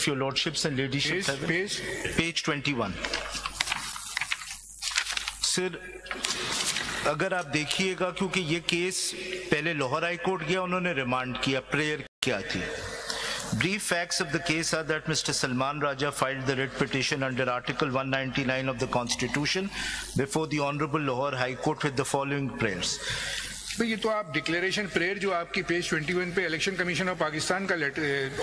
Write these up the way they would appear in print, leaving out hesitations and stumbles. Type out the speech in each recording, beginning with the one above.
your lordships and ladyship, page 21. Sir अगर आप देखिएगा, क्योंकि ये केस पहले लाहौर हाई कोर्ट गया, उन्होंने रिमांड किया, प्रेयर क्या थी. Brief facts of the case are that Mr. Salman Raja filed the writ petition under Article 199 of the Constitution before the Honorable Lahore High Court with the following prayers. तो ये तो आप declaration prayer जो आपकी page 21 पे election commission of Pakistan का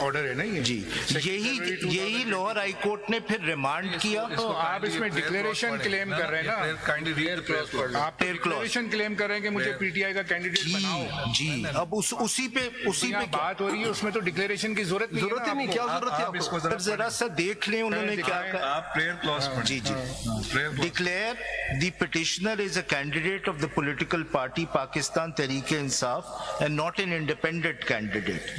order है ना ये जी, यही लाहौर हाई कोर्ट ने फिर रिमांड किया. तो आप इसमें डिक्लेरेशन क्लेम कर रहे हैं ना, आप डिक्लेरेशन क्लेम कर रहे हैं कि मुझे पीटीआई का कैंडिडेट बनाओ. जी, अब उसी पे बात हो रही है, उसमें तो डिक्लेरेशन की जरूरत नहीं. क्या जरूरत है? जरा सा देख लें उन्होंने क्या कहा. जी, declare the petitioner is a candidate of the political party Pakistan Tehreek-e-Insaf and not an independent candidate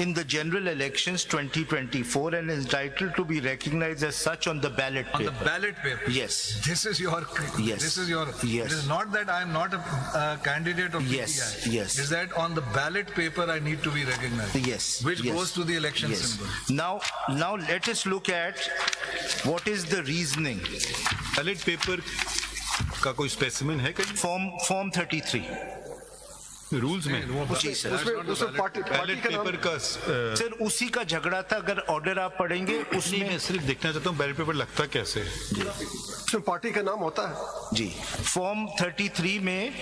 in the general elections 2024 and is entitled to be recognized as such on the ballot paper. On the ballot paper? Yes. This is your... Yes. This is your... Yes. It is not that I am not a candidate of yes. PTI. Yes. Is that on the ballot paper I need to be recognized? Yes. Which goes to the election symbol. Now let us look at what is the reasoning. Ballot paper का कोई specimen है कहीं? Form 33 rules में ballot paper का sir उसी का झगड़ा था. अगर ऑर्डर आप पढ़ेंगे उसमें मैं सिर्फ देखना चाहता हूँ बैलेट पेपर लगता कैसे जी, उसमें पार्टी का नाम होता है. जी, फॉर्म 33 में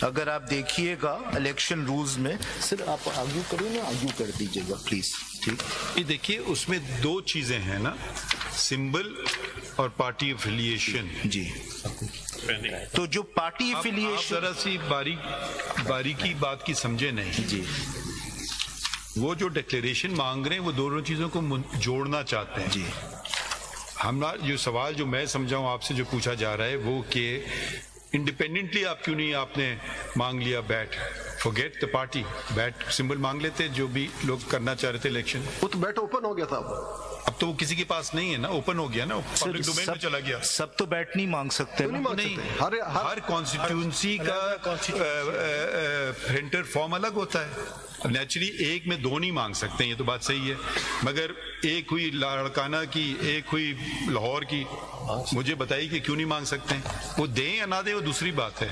अगर आप देखिएगा इलेक्शन रूल्स में, सर आप आर्ग्यू करिए ना, आर्ग्यू कर दीजिएगा प्लीज. ठीक, ये देखिए उसमें दो चीजें हैं ना, सिंबल और पार्टी एफिलिएशन. जी, तो जो पार्टी एफिलिएशन जरा सी बारीकी बात की समझे नहीं. जी, वो जो डिक्लेरेशन मांग रहे हैं वो दोनों चीजों को जोड़ना चाहते हैं. जी, हमारा जो सवाल जो मैं समझाऊं आपसे जो पूछा जा रहा है वो कि इंडिपेंडेंटली आप क्यों नहीं आपने मांग लिया bat, forget the party, bat symbol मांग लेते जो भी लोग करना चाह रहे थे इलेक्शन. वो तो बैट ओपन हो गया था. अब तो वो किसी के पास नहीं है ना, ओपन हो गया ना, पब्लिक डोमेन में चला गया. सब तो बैट नहीं मांग सकते. नहीं, हर कॉन्स्टिट्यूंसी का प्रिंटर फॉर्म अलग होता है. नेचुरली एक में दो नहीं मांग सकते हैं, ये तो बात सही है, मगर एक हुई लाड़काना की, एक हुई लाहौर की, मुझे बताइए कि क्यों नहीं मांग सकते हैं. वो दें या ना दें वो दूसरी बात है.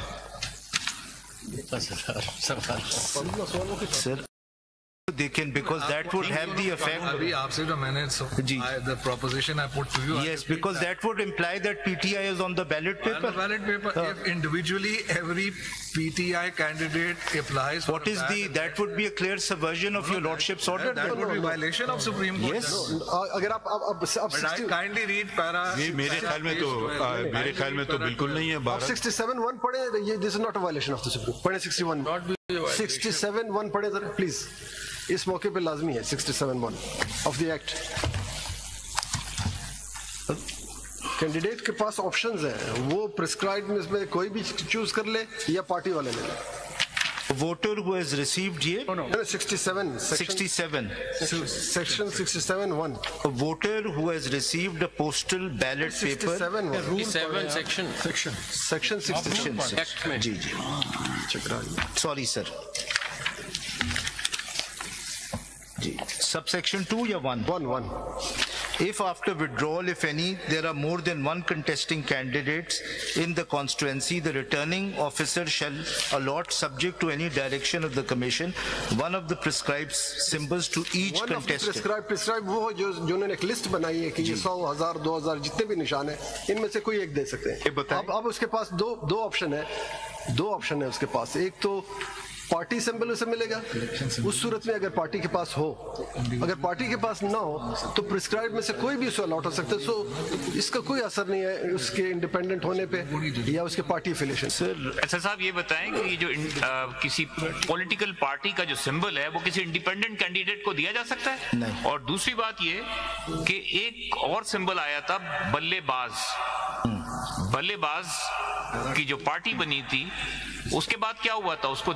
Sir they can, because that would have the effect. अभी आपसे जो मैंने the proposition I put to you. Yes, because that would imply that PTI is on the ballot paper. On the ballot paper, if individually every PTI candidate applies. What is the? That would be a clear subversion of your lordship's order. That would be violation of Supreme Court. Yes. अगर आप kindly read para. ये मेरे ख्याल में तो बिल्कुल नहीं है. 67(1) पढ़े. ये this is not a violation of the Supreme. पढ़े 61. 67(1) पढ़े जरा प्लीज. इस मौके पे लाजमी है 67(1) ऑफ द एक्ट. कैंडिडेट के पास ऑप्शंस हैं, वो प्रिस्क्राइब्ड में इसमें कोई भी चूज कर ले या पार्टी वाले ले ले. Voter who has received ये 67 section 67(1). A voter who has received a postal ballot paper. 67 section 67. Ji ji, sorry sir. Subsection 2 या 1? 1. If after withdrawal, if any, there are more than one contesting candidates in the constituency, the returning officer shall allot, subject to any direction of the commission, one of the prescribed symbols to each contestant. Prescribe वो जो उन्होंने एक list बनाई है कि ये 100, 1000, 2000 जितने भी निशान है, इनमें से कोई एक दे सकते हैं. अब उसके पास दो ऑप्शन है उसके पास. एक तो पार्टी सिंबल उसे मिलेगा, उस सूरत में अगर पार्टी के पास हो. अगर पार्टी के पास ना हो तो प्रिस्क्राइब में से कोई भी उसे अलॉट हो सकता है. सो इसका कोई असर नहीं है उसके इंडिपेंडेंट होने पे या उसके पार्टी एफिलिएशन. सर साहब ये बताएं कि ये जो किसी पॉलिटिकल पार्टी का जो सिंबल है वो किसी इंडिपेंडेंट कैंडिडेट को दिया जा सकता है? नहीं. और दूसरी बात ये कि एक और सिंबल आया था बल्लेबाज की जो पार्टी बनी थी, उसके बाद क्या हुआ था? उसको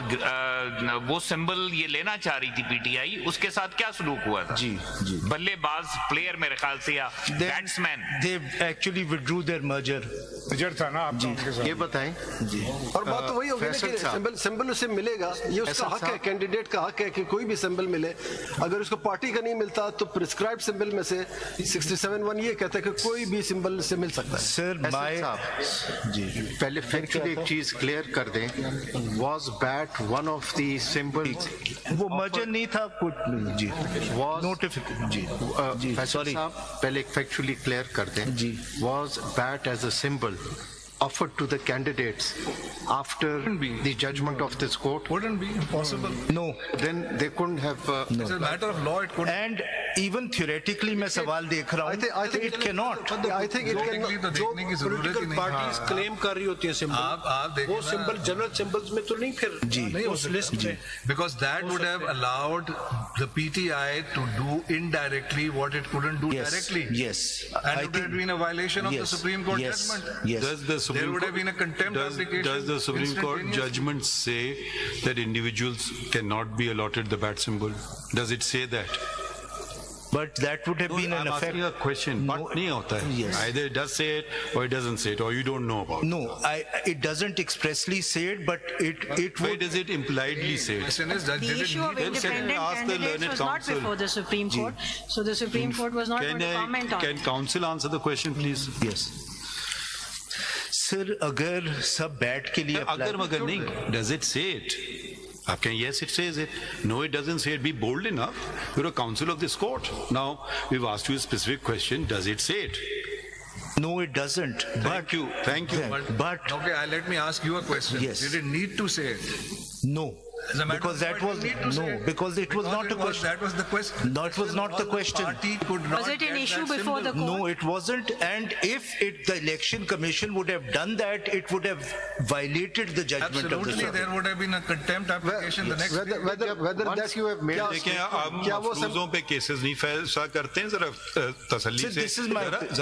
वो सिंबल ये लेना चाह रही थी पीटीआई, उसके साथ क्या सलूक हुआ था? जी जी, बल्लेबाज प्लेयर मेरे ख्याल से या batsman, they actually withdrew their merger. Result था ना आपका उनके साथ। ये बताएं जी। और बात तो वही होगी ना कि सिंबल उसे मिलेगा, ये उसका हक है, कैंडिडेट का हक है कि कोई भी सिंबल मिले। अगर उसको पार्टी का नहीं मिलता तो प्रिस्क्राइब्ड सिंबल में से 67(1) ये कहता है कि कोई भी सिंबल से मिल सकता है। सर जी पहले फैक्चुअली एक चीज क्लियर कर दें, was bat one of the symbol, वो मर्जर नहीं था कुछ जी, नोटिफिकेशन जी सॉरी पहले एक फैक्चुअली क्लियर कर दें जी, was bat as a symbol offered to the candidates after the judgment of this court? Wouldn't be possible. No. Then they couldn't have. No. It's a matter of law. It could. And even theoretically, मैं सवाल देख रहा हूँ. I think it cannot. I think it cannot. जो political parties claim कर रही होती है symbol. आप वो symbol general symbols में तो नहीं फिर. जी. नहीं उस list में. Because that would have allowed the PTI to do indirectly what it couldn't do directly. Yes. And it would have been a violation of the Supreme Court judgment. Yes. There would have been a contempt application. Does the Supreme Court judgment say that individuals cannot be allotted the bat symbol? Does it say that? But that would have been an effect. I'm asking a question. But नहीं होता है. Yes. Either it does say it or it doesn't say it, or you don't know about it. No, it doesn't expressly say it, but it would. Why does it impliedly say it? The issue of independent candidates was not before the Supreme Court, so the Supreme Court was not going to comment on it. Can counsel answer the question, please? Yes. Sir अगर सब bat के लिए अगर मगर नहीं, does it say it? आप कहें yes it says it, no it doesn't say it. Be bold enough. You're a counsel of this court. Now we've asked you a specific question. Does it say it? No, it doesn't. Thank you. But okay, let me ask you a question. Yes. Did it need to say it? No. Because that was because it was not a question. That was the question. That was not the question. Was it an issue before the court? No, it wasn't. And if the election commission would have done that, it would have violated the judgment of the Supreme. There would have been a contempt application the next day. Whether that you have made. देखिए हम मफरूजों पे cases नहीं फैसला करते हैं, जरा तसल्ली से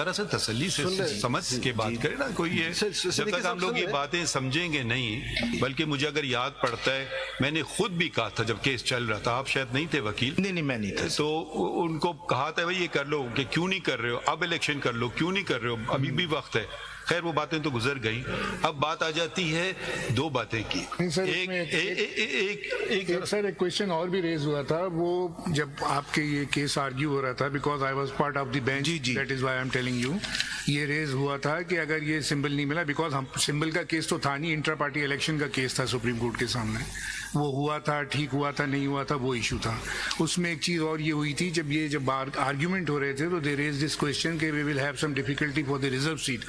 जरा से तसल्ली से समझ के बात करें ना. कोई ये जब तक हम लोग ये बातें समझेंगे नहीं, बल्कि मुझे अगर याद पड़ता है मैंने खुद भी कहा था जब केस चल रहा था, आप शायद नहीं थे वकील. नहीं मैं नहीं था. तो उनको कहा था भाई ये कर लो, कि क्यों नहीं कर रहे हो, अब इलेक्शन कर लो, क्यों नहीं कर रहे हो, अभी भी वक्त है. खैर वो बातें तो गुजर गई. अब बात आ जाती है दो बातें की. सर एक क्वेश्चन और भी रेज हुआ था, वो जब आपके ये केस आर्ग्यू हो रहा था, because I was part of the bench, that is why I am telling you. ये रेज हुआ था कि अगर ये सिंबल नहीं मिला, बिकॉज हम सिंबल का केस तो था नहीं, इंटर पार्टी इलेक्शन का केस था सुप्रीम कोर्ट के सामने. वो हुआ था, ठीक हुआ था, नहीं हुआ था, वो इशू था. उसमें एक चीज और ये हुई थी, जब आर्ग्यूमेंट हो रहे थे तो दे रेज दिस क्वेश्चन कि we will have some difficulty for the reserve seat.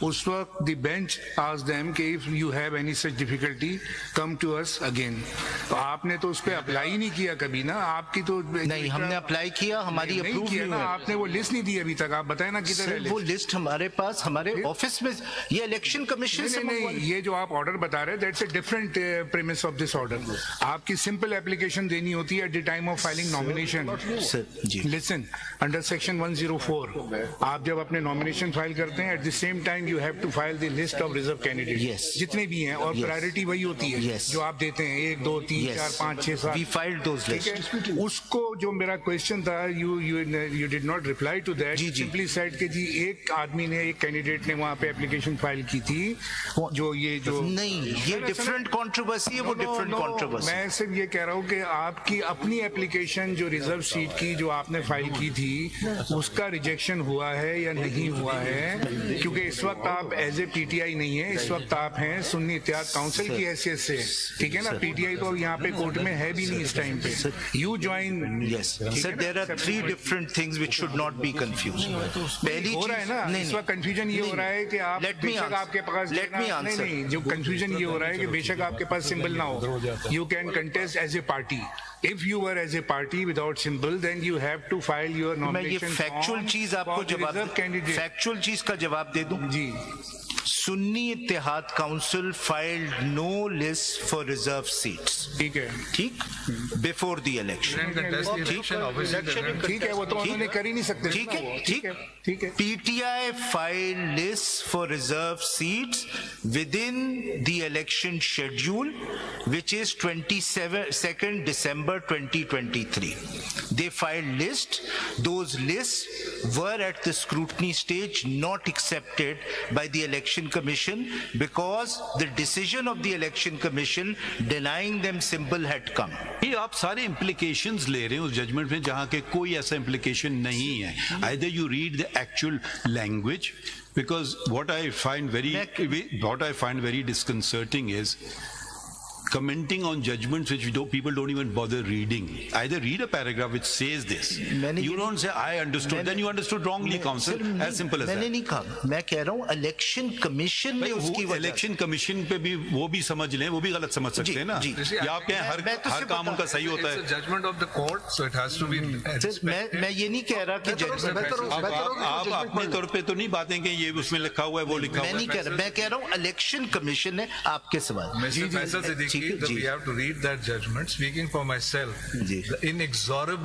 उस वक्त द बेंच आस्क्ड देम कि if you have any such difficulty come to us again. तो आपने तो उस पर अप्लाई नहीं किया कभी ना. आपकी तो नहीं, हमने अप्लाई किया, हमारी अप्रूव किया ना. आपने वो लिस्ट नहीं दी अभी तक. आप बताए ना किधर है वो लिस्ट. हमारे पास हमारे ऑफिस में ये इलेक्शन कमीशन से नहीं, ये जो आप ऑर्डर बता रहे हैं that's a different premise of this order. आपकी सिंपल एप्लीकेशन देनी होती है at the time of filing nomination. Listen, under section 104 आप जब अपने नॉमिनेशन फाइल करते हैं, at the same time you have to file the list of reserve candidate जितने भी हैं, और प्रायोरिटी वही होती है जो आप देते हैं, 1 2 3 4 5 6 7. We filed those list. उसको जो मेरा क्वेश्चन था, you did not reply to that. Simply said कि जी एक आदमी ने, एक कैंडिडेट ने वहां पे एप्लीकेशन फाइल की थी, जो नहीं, ये डिफरेंट कंट्रोवर्सी है. वो डिफरेंट कंट्रोवर्सी. मैं सिर्फ ये कह रहा हूँ कि आपकी अपनी एप्लीकेशन जो रिजर्व सीट की जो आपने फाइल की थी, उसका रिजेक्शन हुआ है या नहीं हुआ है? क्योंकि इस वक्त आप एज ए पीटीआई नहीं है, इस वक्त आप हैं सुन्नी इत्तेहाद काउंसिल की हैसियत से. ठीक है ना. पीटीआई तो यहाँ पे कोर्ट में है भी नहीं इस टाइम पे. You join. Yes sir, there are 3 different things which should not be confused. पहली हो रहा है ना, इस वक्त कंफ्यूजन ये हो रहा है कि आप बेशक आपके पास, नहीं, जो कंफ्यूजन ये हो रहा है कि बेशक आपके पास सिंबल ना हो, you can contest as a party. If you were as a party without symbol, then you have to file your nomination form. Factual चीज आपको फैक्चुअल चीज का जवाब दे दूं जी. Sunni Ittehad council filed no list for reserve seats. ठीक है, ठीक, बिफोर द इलेक्शन. ठीक है, वो तो उन्होंने कर ही नहीं सकते. ठीक है, ठीक है. PTI file list for reserve seats with in the election schedule, which is 22nd December 2023. They filed lists. Those lists were at the scrutiny stage not accepted by the Election Commission because the decision of the Election Commission denying them symbol had come. ये आप सारे implications ले रहे हैं उस judgment में जहाँ के कोई ऐसा implication नहीं है. Either you read the actual language, because what I find very disconcerting is commenting on judgments which people don't even bother reading. Either read a paragraph which says this. You don't say I understood, then you understood wrongly, counsel. As simple as that. मैंने नहीं कहा, मैं कह रहा हूँ election commission ने उसकी वजह, इलेक्शन कमीशन पे भी वो भी समझ लें, वो भी गलत समझ सकते हैं ना. या आप कहें हर काम उनका सही होता है. Judgment of the court, so it has to be. मैं ये नहीं कह रहा कि आप अपने तौर पे तो नहीं बातें कि ये उसमें लिखा हुआ है वो लिखा हुआ है. मैं नहीं कह रहा, मैं कह रहा हूँ इलेक्शन कमीशन ने आपके सवाल. We have to read that judgment. Speaking for myself, the inexorable